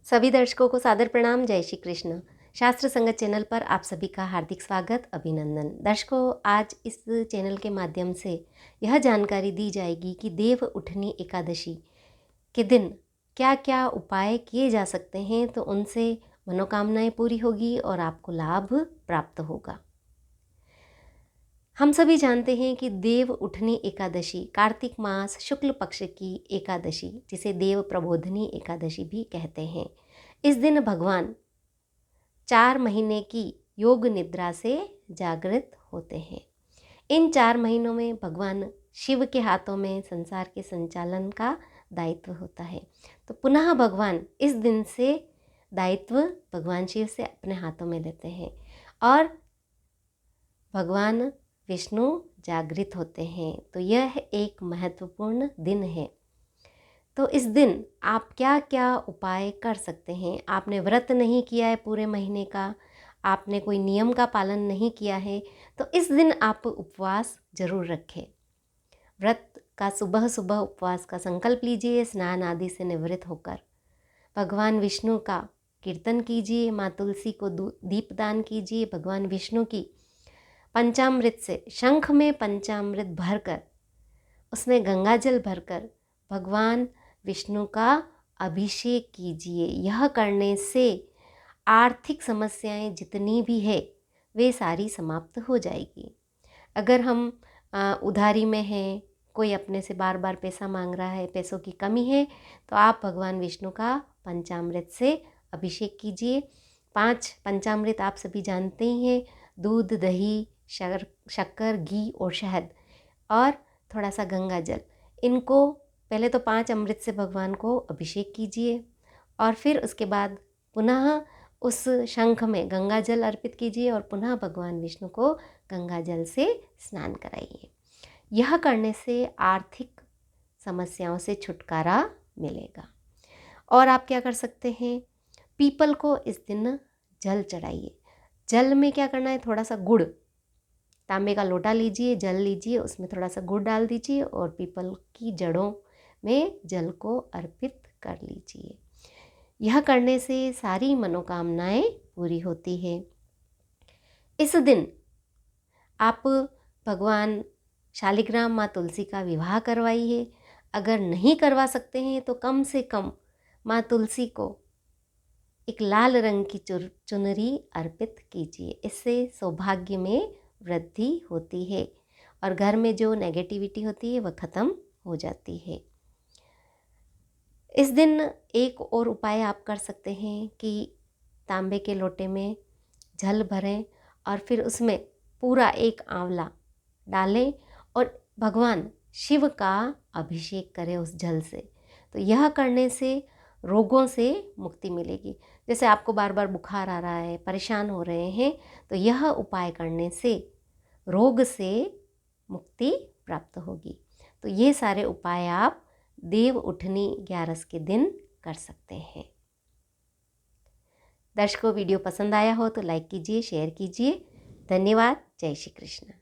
सभी दर्शकों को सादर प्रणाम। जय श्री कृष्ण। शास्त्र संगत चैनल पर आप सभी का हार्दिक स्वागत, अभिनंदन। दर्शकों, आज इस चैनल के माध्यम से यह जानकारी दी जाएगी कि देव उठनी एकादशी के दिन क्या क्या उपाय किए जा सकते हैं, तो उनसे मनोकामनाएं पूरी होगी और आपको लाभ प्राप्त होगा। हम सभी जानते हैं कि देव उठनी एकादशी कार्तिक मास शुक्ल पक्ष की एकादशी, जिसे देव प्रबोधनी एकादशी भी कहते हैं। इस दिन भगवान 4 महीने की योग निद्रा से जागृत होते हैं। इन 4 महीनों में भगवान शिव के हाथों में संसार के संचालन का दायित्व होता है। तो पुनः भगवान इस दिन से दायित्व भगवान शिव से अपने हाथों में लेते हैं और भगवान विष्णु जागृत होते हैं। तो यह एक महत्वपूर्ण दिन है। तो इस दिन आप क्या क्या उपाय कर सकते हैं? आपने व्रत नहीं किया है पूरे महीने का, आपने कोई नियम का पालन नहीं किया है, तो इस दिन आप उपवास जरूर रखें। व्रत का सुबह सुबह उपवास का संकल्प लीजिए। स्नान आदि से निवृत्त होकर भगवान विष्णु का कीर्तन कीजिए, माँ तुलसी को दीपदान कीजिए। भगवान विष्णु की पंचामृत से, शंख में पंचामृत भरकर उसमें गंगाजल भरकर भगवान विष्णु का अभिषेक कीजिए। यह करने से आर्थिक समस्याएं जितनी भी है वे सारी समाप्त हो जाएगी। अगर हम उधारी में हैं, कोई अपने से बार बार पैसा मांग रहा है, पैसों की कमी है, तो आप भगवान विष्णु का पंचामृत से अभिषेक कीजिए। 5 पंचामृत आप सभी जानते ही हैं: दूध, दही, शक्कर, घी और शहद और थोड़ा सा गंगा जल। इनको पहले तो 5 अमृत से भगवान को अभिषेक कीजिए और फिर उसके बाद पुनः उस शंख में गंगा जल अर्पित कीजिए और पुनः भगवान विष्णु को गंगा जल से स्नान कराइए। यह करने से आर्थिक समस्याओं से छुटकारा मिलेगा। और आप क्या कर सकते हैं? पीपल को इस दिन जल चढ़ाइए। जल में क्या करना है? थोड़ा सा गुड़, तांबे का लोटा लीजिए, जल लीजिए, उसमें थोड़ा सा गुड़ डाल दीजिए और पीपल की जड़ों में जल को अर्पित कर लीजिए। यह करने से सारी मनोकामनाएं पूरी होती है। इस दिन आप भगवान शालिग्राम माँ तुलसी का विवाह करवाइए। अगर नहीं करवा सकते हैं तो कम से कम माँ तुलसी को एक लाल रंग की चुनरी अर्पित कीजिए। इससे सौभाग्य में वृद्धि होती है और घर में जो नेगेटिविटी होती है वह ख़त्म हो जाती है। इस दिन एक और उपाय आप कर सकते हैं कि तांबे के लोटे में जल भरें और फिर उसमें पूरा एक आंवला डालें और भगवान शिव का अभिषेक करें उस जल से। तो यह करने से रोगों से मुक्ति मिलेगी। जैसे आपको बार बार बुखार आ रहा है, परेशान हो रहे हैं, तो यह उपाय करने से रोग से मुक्ति प्राप्त होगी। तो ये सारे उपाय आप देव उठनी 11 के दिन कर सकते हैं। दर्शकों, वीडियो पसंद आया हो तो लाइक कीजिए, शेयर कीजिए। धन्यवाद। जय श्री कृष्ण।